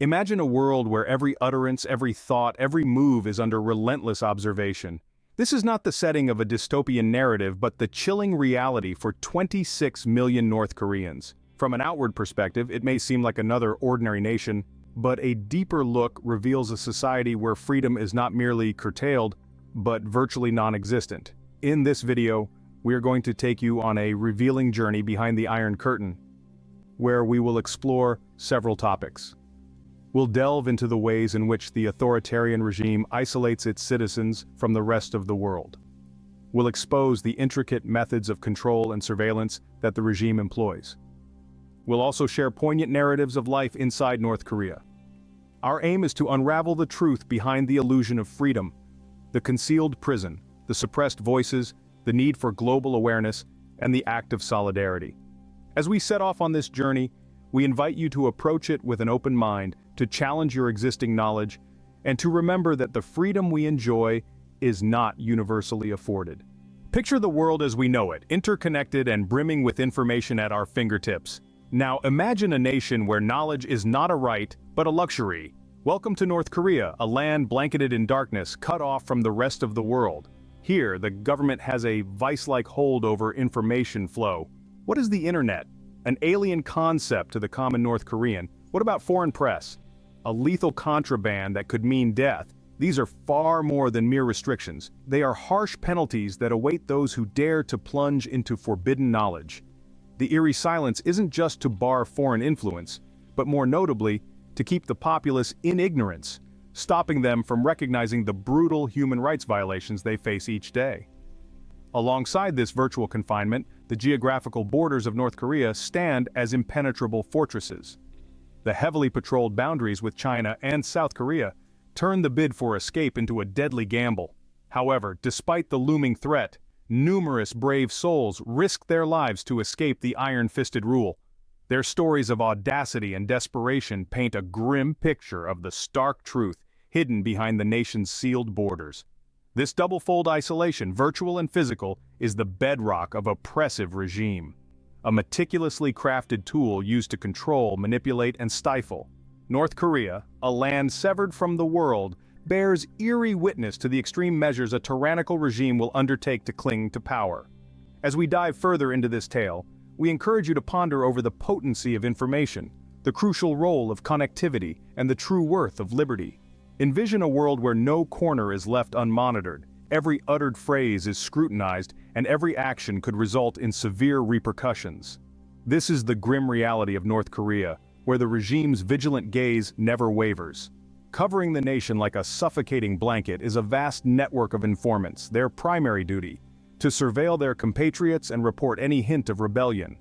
Imagine a world where every utterance, every thought, every move is under relentless observation. This is not the setting of a dystopian narrative, but the chilling reality for 26 million North Koreans. From an outward perspective, it may seem like another ordinary nation, but a deeper look reveals a society where freedom is not merely curtailed, but virtually non-existent. In this video, we are going to take you on a revealing journey behind the Iron Curtain, where we will explore several topics. We'll delve into the ways in which the authoritarian regime isolates its citizens from the rest of the world. We'll expose the intricate methods of control and surveillance that the regime employs. We'll also share poignant narratives of life inside North Korea. Our aim is to unravel the truth behind the illusion of freedom, the concealed prison, the suppressed voices, the need for global awareness, and the act of solidarity. As we set off on this journey, we invite you to approach it with an open mind, to challenge your existing knowledge, and to remember that the freedom we enjoy is not universally afforded. Picture the world as we know it, interconnected and brimming with information at our fingertips. Now imagine a nation where knowledge is not a right, but a luxury. Welcome to North Korea, a land blanketed in darkness, cut off from the rest of the world. Here, the government has a vice-like hold over information flow. What is the internet? An alien concept to the common North Korean. What about foreign press? A lethal contraband that could mean death. These are far more than mere restrictions. They are harsh penalties that await those who dare to plunge into forbidden knowledge. The eerie silence isn't just to bar foreign influence, but more notably, to keep the populace in ignorance, stopping them from recognizing the brutal human rights violations they face each day. Alongside this virtual confinement, the geographical borders of North Korea stand as impenetrable fortresses. The heavily patrolled boundaries with China and South Korea turn the bid for escape into a deadly gamble. However, despite the looming threat, numerous brave souls risk their lives to escape the iron-fisted rule. Their stories of audacity and desperation paint a grim picture of the stark truth hidden behind the nation's sealed borders. This double-fold isolation, virtual and physical, is the bedrock of oppressive regime. A meticulously crafted tool used to control, manipulate, and stifle. North Korea, a land severed from the world, bears eerie witness to the extreme measures a tyrannical regime will undertake to cling to power. As we dive further into this tale, we encourage you to ponder over the potency of information, the crucial role of connectivity, and the true worth of liberty. Envision a world where no corner is left unmonitored, every uttered phrase is scrutinized, and every action could result in severe repercussions. This is the grim reality of North Korea, where the regime's vigilant gaze never wavers. Covering the nation like a suffocating blanket is a vast network of informants, their primary duty, to surveil their compatriots and report any hint of rebellion.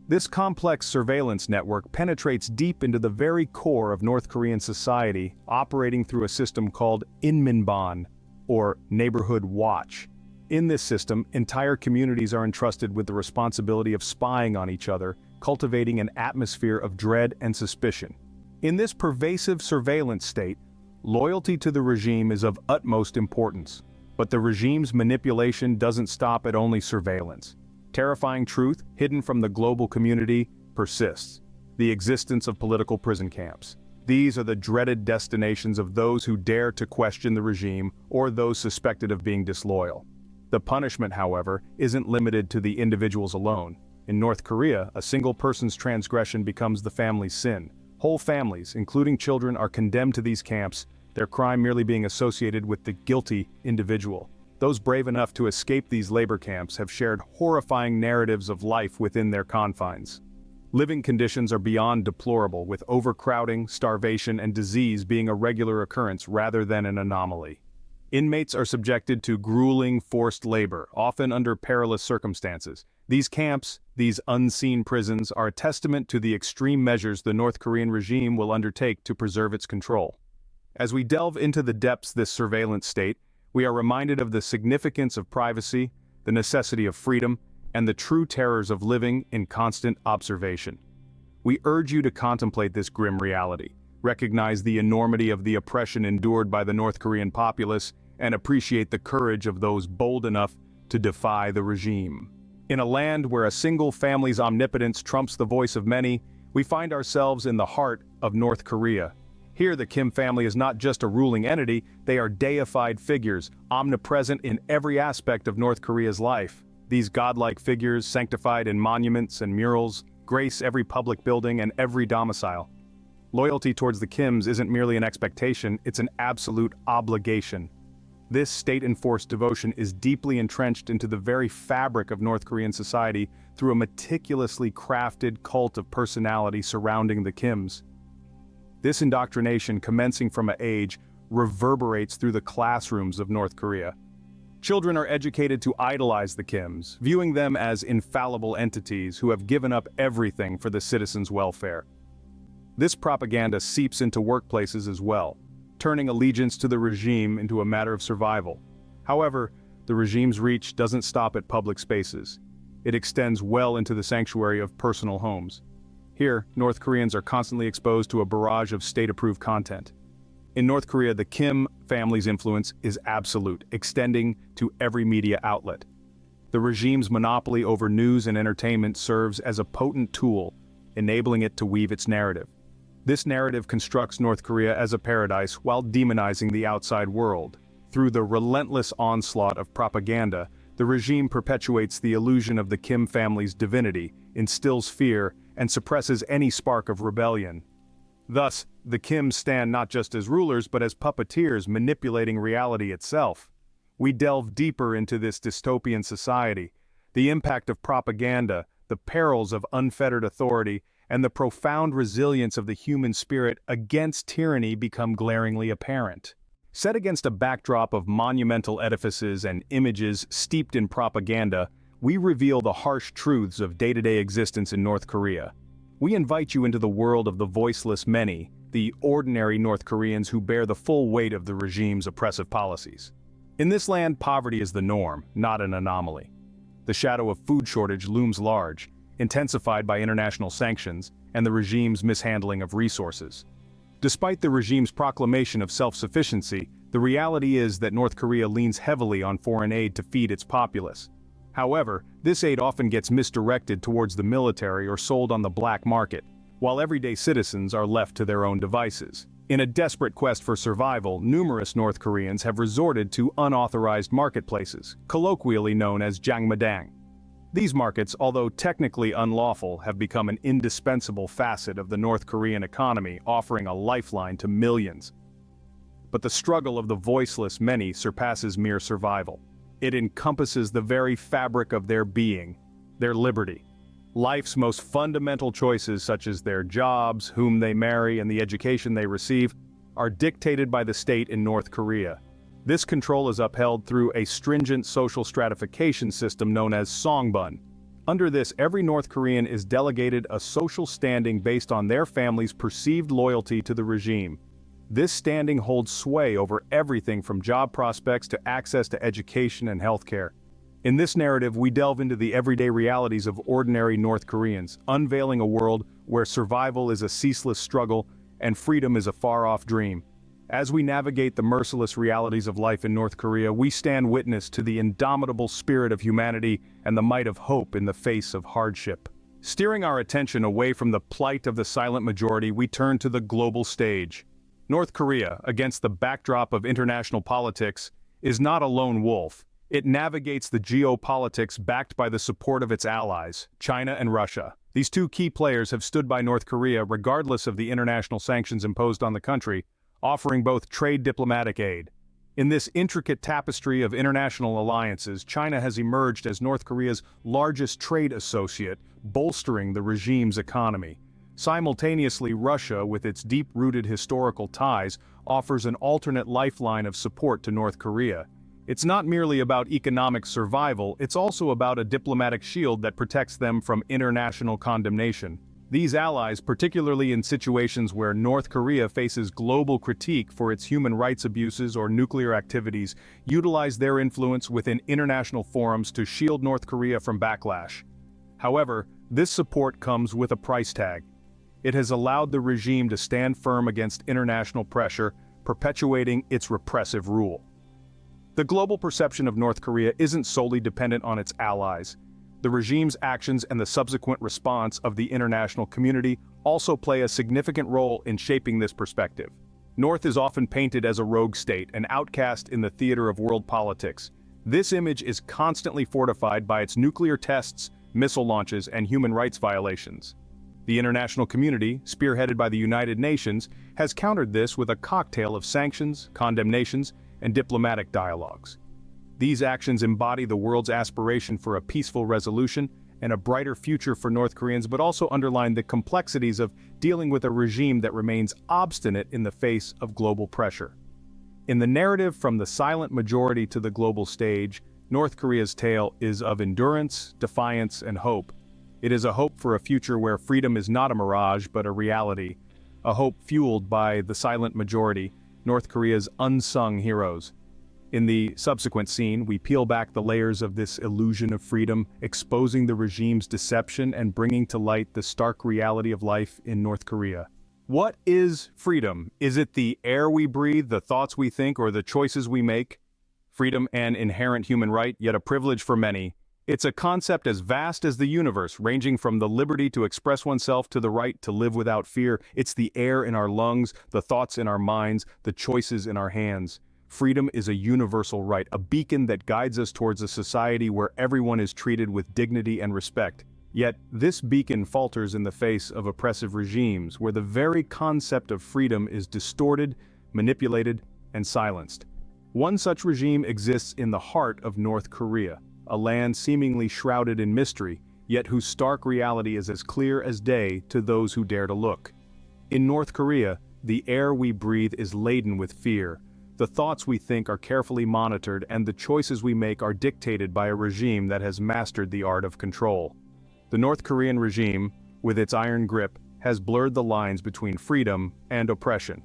This complex surveillance network penetrates deep into the very core of North Korean society, operating through a system called Inminban, or Neighborhood Watch. In this system, entire communities are entrusted with the responsibility of spying on each other, cultivating an atmosphere of dread and suspicion. In this pervasive surveillance state, loyalty to the regime is of utmost importance. But the regime's manipulation doesn't stop at only surveillance. Terrifying truth, hidden from the global community, persists. The existence of political prison camps. These are the dreaded destinations of those who dare to question the regime or those suspected of being disloyal. The punishment, however, isn't limited to the individuals alone. In North Korea, a single person's transgression becomes the family's sin. Whole families, including children, are condemned to these camps, their crime merely being associated with the guilty individual. Those brave enough to escape these labor camps have shared horrifying narratives of life within their confines. Living conditions are beyond deplorable, with overcrowding, starvation, and disease being a regular occurrence rather than an anomaly. Inmates are subjected to grueling forced labor, often under perilous circumstances. These camps, these unseen prisons, are a testament to the extreme measures the North Korean regime will undertake to preserve its control. As we delve into the depths of this surveillance state, we are reminded of the significance of privacy, the necessity of freedom, and the true terrors of living in constant observation. We urge you to contemplate this grim reality, recognize the enormity of the oppression endured by the North Korean populace, and appreciate the courage of those bold enough to defy the regime. In a land where a single family's omnipotence trumps the voice of many, we find ourselves in the heart of North Korea. Here the Kim family is not just a ruling entity, they are deified figures, omnipresent in every aspect of North Korea's life. These godlike figures, sanctified in monuments and murals, grace every public building and every domicile. Loyalty towards the Kims isn't merely an expectation, it's an absolute obligation. This state-enforced devotion is deeply entrenched into the very fabric of North Korean society through a meticulously crafted cult of personality surrounding the Kims. This indoctrination, commencing from an age, reverberates through the classrooms of North Korea. Children are educated to idolize the Kims, viewing them as infallible entities who have given up everything for the citizens' welfare. This propaganda seeps into workplaces as well, turning allegiance to the regime into a matter of survival. However, the regime's reach doesn't stop at public spaces. It extends well into the sanctuary of personal homes. Here, North Koreans are constantly exposed to a barrage of state-approved content. In North Korea, the Kim family's influence is absolute, extending to every media outlet. The regime's monopoly over news and entertainment serves as a potent tool, enabling it to weave its narrative. This narrative constructs North Korea as a paradise while demonizing the outside world. Through the relentless onslaught of propaganda, the regime perpetuates the illusion of the Kim family's divinity, instills fear, and suppresses any spark of rebellion. Thus, the Kims stand not just as rulers but as puppeteers manipulating reality itself. We delve deeper into this dystopian society. The impact of propaganda, the perils of unfettered authority, and the profound resilience of the human spirit against tyranny become glaringly apparent. Set against a backdrop of monumental edifices and images steeped in propaganda, we reveal the harsh truths of day-to-day existence in North Korea. We invite you into the world of the voiceless many, the ordinary North Koreans who bear the full weight of the regime's oppressive policies. In this land, poverty is the norm, not an anomaly. The shadow of food shortage looms large, intensified by international sanctions and the regime's mishandling of resources. Despite the regime's proclamation of self-sufficiency, the reality is that North Korea leans heavily on foreign aid to feed its populace. However, this aid often gets misdirected towards the military or sold on the black market, while everyday citizens are left to their own devices. In a desperate quest for survival, numerous North Koreans have resorted to unauthorized marketplaces, colloquially known as jangmadang. These markets, although technically unlawful, have become an indispensable facet of the North Korean economy, offering a lifeline to millions. But the struggle of the voiceless many surpasses mere survival. It encompasses the very fabric of their being, their liberty. Life's most fundamental choices, such as their jobs, whom they marry, and the education they receive, are dictated by the state in North Korea. This control is upheld through a stringent social stratification system known as songbun. Under this, every North Korean is delegated a social standing based on their family's perceived loyalty to the regime. This standing holds sway over everything from job prospects to access to education and healthcare. In this narrative, we delve into the everyday realities of ordinary North Koreans, unveiling a world where survival is a ceaseless struggle and freedom is a far-off dream. As we navigate the merciless realities of life in North Korea, we stand witness to the indomitable spirit of humanity and the might of hope in the face of hardship. Steering our attention away from the plight of the silent majority, we turn to the global stage. North Korea, against the backdrop of international politics, is not a lone wolf. It navigates the geopolitics backed by the support of its allies, China and Russia. These two key players have stood by North Korea regardless of the international sanctions imposed on the country, offering both trade diplomatic aid. In this intricate tapestry of international alliances, China has emerged as North Korea's largest trade associate, bolstering the regime's economy. Simultaneously, Russia, with its deep-rooted historical ties, offers an alternate lifeline of support to North Korea. It's not merely about economic survival, it's also about a diplomatic shield that protects them from international condemnation. These allies, particularly in situations where North Korea faces global critique for its human rights abuses or nuclear activities, utilize their influence within international forums to shield North Korea from backlash. However, this support comes with a price tag. It has allowed the regime to stand firm against international pressure, perpetuating its repressive rule. The global perception of North Korea isn't solely dependent on its allies. The regime's actions and the subsequent response of the international community also play a significant role in shaping this perspective. North is often painted as a rogue state, an outcast in the theater of world politics. This image is constantly fortified by its nuclear tests, missile launches, and human rights violations. The international community, spearheaded by the United Nations, has countered this with a cocktail of sanctions, condemnations, and diplomatic dialogues. These actions embody the world's aspiration for a peaceful resolution and a brighter future for North Koreans, but also underline the complexities of dealing with a regime that remains obstinate in the face of global pressure. In the narrative from the silent majority to the global stage, North Korea's tale is of endurance, defiance, and hope. It is a hope for a future where freedom is not a mirage but a reality, a hope fueled by the silent majority, North Korea's unsung heroes. In the subsequent scene, we peel back the layers of this illusion of freedom, exposing the regime's deception and bringing to light the stark reality of life in North Korea. What is freedom? Is it the air we breathe, the thoughts we think, or the choices we make? Freedom, an inherent human right, yet a privilege for many. It's a concept as vast as the universe, ranging from the liberty to express oneself to the right to live without fear. It's the air in our lungs, the thoughts in our minds, the choices in our hands. Freedom is a universal right, a beacon that guides us towards a society where everyone is treated with dignity and respect. Yet, this beacon falters in the face of oppressive regimes, where the very concept of freedom is distorted, manipulated, and silenced. One such regime exists in the heart of North Korea, a land seemingly shrouded in mystery, yet whose stark reality is as clear as day to those who dare to look. In North Korea, the air we breathe is laden with fear. The thoughts we think are carefully monitored, and the choices we make are dictated by a regime that has mastered the art of control. The North Korean regime, with its iron grip, has blurred the lines between freedom and oppression.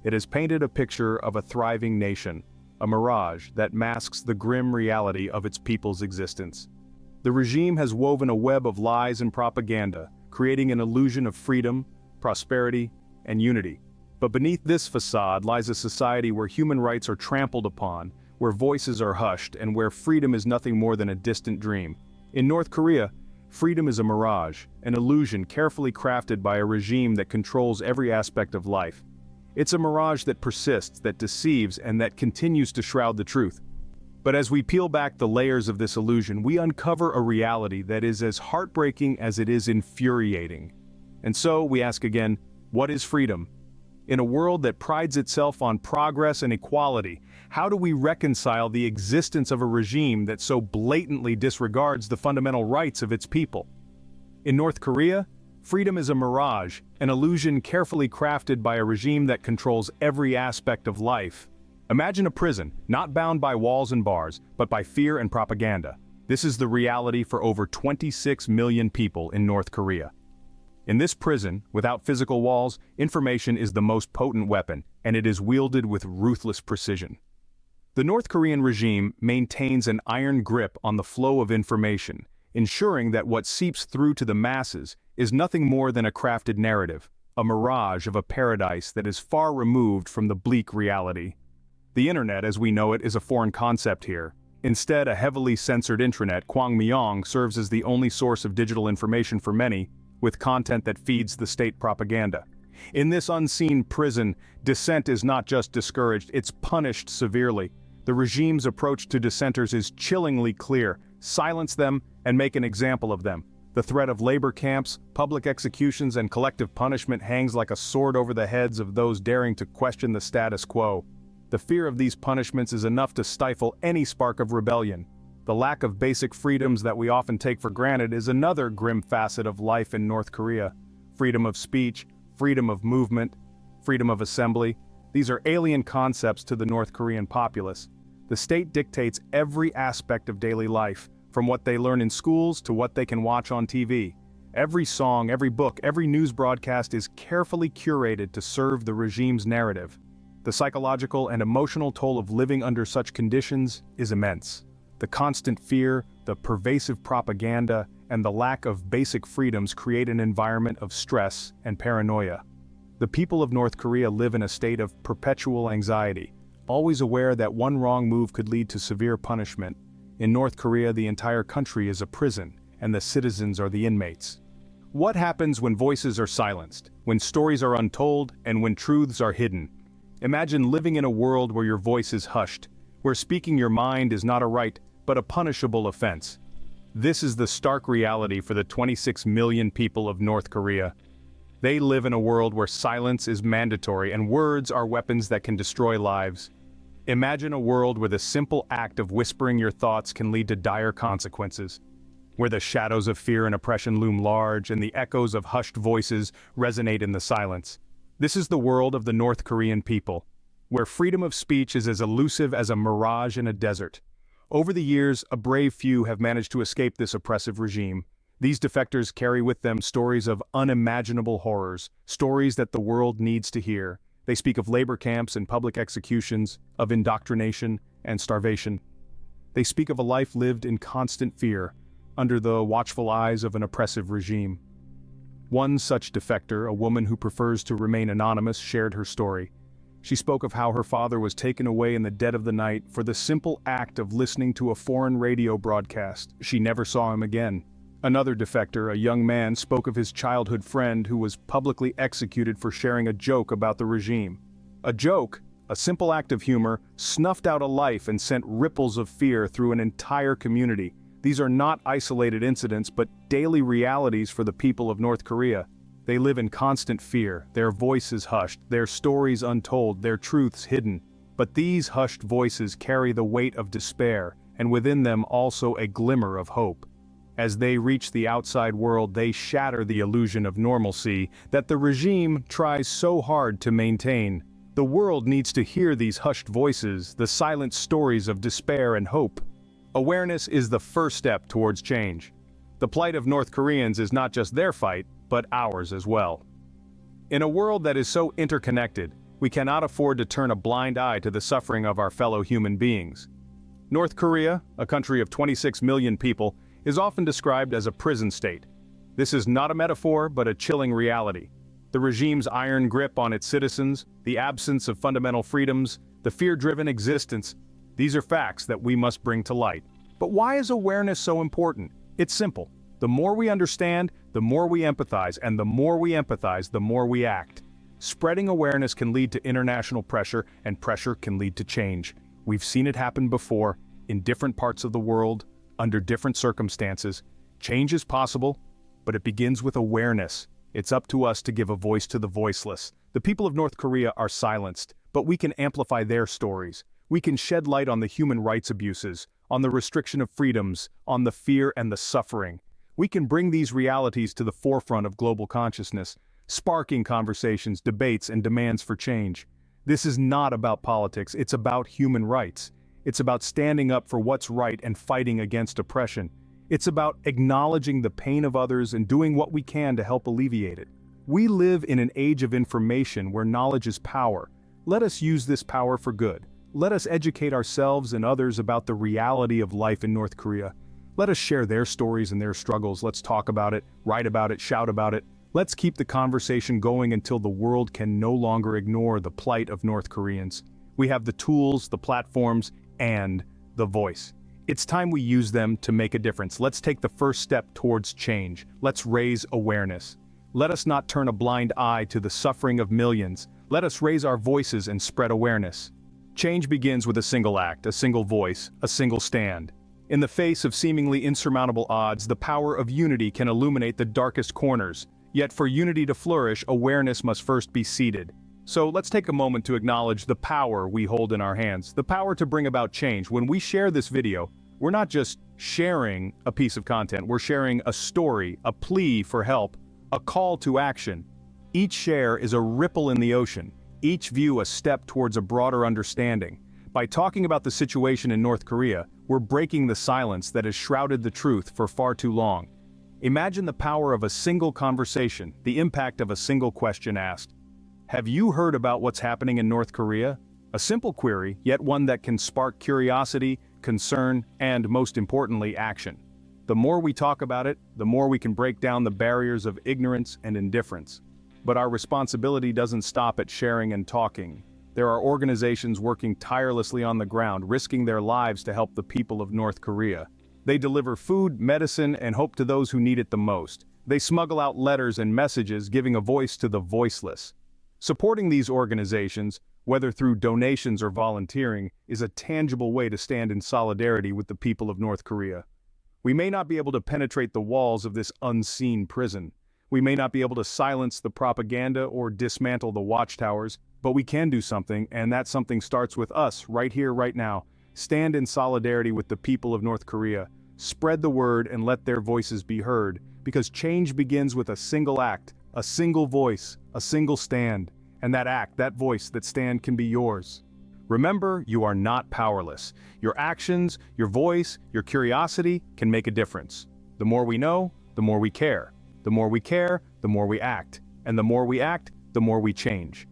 It has painted a picture of a thriving nation, a mirage that masks the grim reality of its people's existence. The regime has woven a web of lies and propaganda, creating an illusion of freedom, prosperity, and unity. But beneath this facade lies a society where human rights are trampled upon, where voices are hushed, and where freedom is nothing more than a distant dream. In North Korea, freedom is a mirage, an illusion carefully crafted by a regime that controls every aspect of life. It's a mirage that persists, that deceives, and that continues to shroud the truth. But as we peel back the layers of this illusion, we uncover a reality that is as heartbreaking as it is infuriating. And so we ask again, what is freedom? In a world that prides itself on progress and equality, how do we reconcile the existence of a regime that so blatantly disregards the fundamental rights of its people? In North Korea, freedom is a mirage, an illusion carefully crafted by a regime that controls every aspect of life. Imagine a prison, not bound by walls and bars, but by fear and propaganda. This is the reality for over 26 million people in North Korea. In this prison, without physical walls, information is the most potent weapon, and it is wielded with ruthless precision. The North Korean regime maintains an iron grip on the flow of information, ensuring that what seeps through to the masses is nothing more than a crafted narrative, a mirage of a paradise that is far removed from the bleak reality. The internet as we know it is a foreign concept here. Instead, a heavily censored intranet, Kwangmyong, serves as the only source of digital information for many, with content that feeds the state propaganda. In this unseen prison, dissent is not just discouraged, it's punished severely. The regime's approach to dissenters is chillingly clear: silence them and make an example of them. The threat of labor camps, public executions, and collective punishment hangs like a sword over the heads of those daring to question the status quo. The fear of these punishments is enough to stifle any spark of rebellion. The lack of basic freedoms that we often take for granted is another grim facet of life in North Korea. Freedom of speech, freedom of movement, freedom of assembly. These are alien concepts to the North Korean populace. The state dictates every aspect of daily life, from what they learn in schools to what they can watch on TV. Every song, every book, every news broadcast is carefully curated to serve the regime's narrative. The psychological and emotional toll of living under such conditions is immense. The constant fear, the pervasive propaganda, and the lack of basic freedoms create an environment of stress and paranoia. The people of North Korea live in a state of perpetual anxiety, always aware that one wrong move could lead to severe punishment. In North Korea, the entire country is a prison, and the citizens are the inmates. What happens when voices are silenced, when stories are untold, and when truths are hidden? Imagine living in a world where your voice is hushed, where speaking your mind is not a right, but a punishable offense. This is the stark reality for the 26 million people of North Korea. They live in a world where silence is mandatory and words are weapons that can destroy lives. Imagine a world where the simple act of whispering your thoughts can lead to dire consequences, where the shadows of fear and oppression loom large and the echoes of hushed voices resonate in the silence. This is the world of the North Korean people, where freedom of speech is as elusive as a mirage in a desert. Over the years, a brave few have managed to escape this oppressive regime. These defectors carry with them stories of unimaginable horrors, stories that the world needs to hear. They speak of labor camps and public executions, of indoctrination and starvation. They speak of a life lived in constant fear, under the watchful eyes of an oppressive regime. One such defector, a woman who prefers to remain anonymous, shared her story. She spoke of how her father was taken away in the dead of the night for the simple act of listening to a foreign radio broadcast. She never saw him again. Another defector, a young man, spoke of his childhood friend who was publicly executed for sharing a joke about the regime. A joke, a simple act of humor, snuffed out a life and sent ripples of fear through an entire community. These are not isolated incidents but daily realities for the people of North Korea. They live in constant fear, their voices hushed, their stories untold, their truths hidden. But these hushed voices carry the weight of despair, and within them also a glimmer of hope. As they reach the outside world, they shatter the illusion of normalcy that the regime tries so hard to maintain. The world needs to hear these hushed voices, the silent stories of despair and hope. Awareness is the first step towards change. The plight of North Koreans is not just their fight, but ours as well. In a world that is so interconnected, we cannot afford to turn a blind eye to the suffering of our fellow human beings. North Korea, a country of 26 million people, is often described as a prison state. This is not a metaphor, but a chilling reality. The regime's iron grip on its citizens, the absence of fundamental freedoms, the fear-driven existence, these are facts that we must bring to light. But why is awareness so important? It's simple. The more we understand, the more we empathize, and the more we empathize, the more we act. Spreading awareness can lead to international pressure, and pressure can lead to change. We've seen it happen before, in different parts of the world, under different circumstances. Change is possible, but it begins with awareness. It's up to us to give a voice to the voiceless. The people of North Korea are silenced, but we can amplify their stories. We can shed light on the human rights abuses, on the restriction of freedoms, on the fear and the suffering. We can bring these realities to the forefront of global consciousness, sparking conversations, debates, and demands for change. This is not about politics, it's about human rights. It's about standing up for what's right and fighting against oppression. It's about acknowledging the pain of others and doing what we can to help alleviate it. We live in an age of information where knowledge is power. Let us use this power for good. Let us educate ourselves and others about the reality of life in North Korea. Let us share their stories and their struggles. Let's talk about it, write about it, shout about it. Let's keep the conversation going until the world can no longer ignore the plight of North Koreans. We have the tools, the platforms, and the voice. It's time we use them to make a difference. Let's take the first step towards change. Let's raise awareness. Let us not turn a blind eye to the suffering of millions. Let us raise our voices and spread awareness. Change begins with a single act, a single voice, a single stand. In the face of seemingly insurmountable odds, the power of unity can illuminate the darkest corners. Yet for unity to flourish, awareness must first be seeded. So let's take a moment to acknowledge the power we hold in our hands, the power to bring about change. When we share this video, we're not just sharing a piece of content, we're sharing a story, a plea for help, a call to action. Each share is a ripple in the ocean, each view a step towards a broader understanding. By talking about the situation in North Korea, we're breaking the silence that has shrouded the truth for far too long. Imagine the power of a single conversation, the impact of a single question asked. Have you heard about what's happening in North Korea? A simple query, yet one that can spark curiosity, concern, and most importantly, action. The more we talk about it, the more we can break down the barriers of ignorance and indifference. But our responsibility doesn't stop at sharing and talking. There are organizations working tirelessly on the ground, risking their lives to help the people of North Korea. They deliver food, medicine, and hope to those who need it the most. They smuggle out letters and messages giving a voice to the voiceless. Supporting these organizations, whether through donations or volunteering, is a tangible way to stand in solidarity with the people of North Korea. We may not be able to penetrate the walls of this unseen prison. We may not be able to silence the propaganda or dismantle the watchtowers, but we can do something, and that something starts with us, right here, right now. Stand in solidarity with the people of North Korea. Spread the word and let their voices be heard, because change begins with a single act, a single voice, a single stand, and that act, that voice, that stand can be yours. Remember, you are not powerless. Your actions, your voice, your curiosity can make a difference. The more we know, the more we care. The more we care, the more we act. And the more we act, the more we change.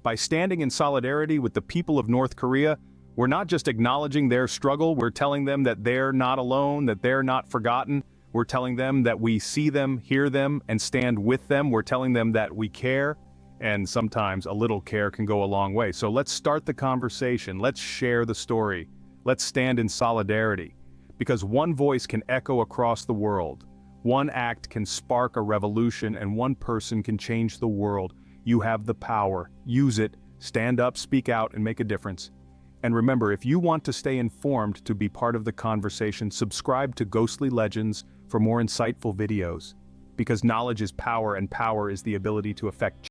By standing in solidarity with the people of North Korea, we're not just acknowledging their struggle, we're telling them that they're not alone, that they're not forgotten. We're telling them that we see them, hear them, and stand with them. We're telling them that we care, and sometimes a little care can go a long way. So let's start the conversation. Let's share the story. Let's stand in solidarity. Because one voice can echo across the world. One act can spark a revolution, and one person can change the world. You have the power. Use it. Stand up, speak out, and make a difference. And remember, if you want to stay informed to be part of the conversation, subscribe to Ghostly Legends for more insightful videos. Because knowledge is power, and power is the ability to affect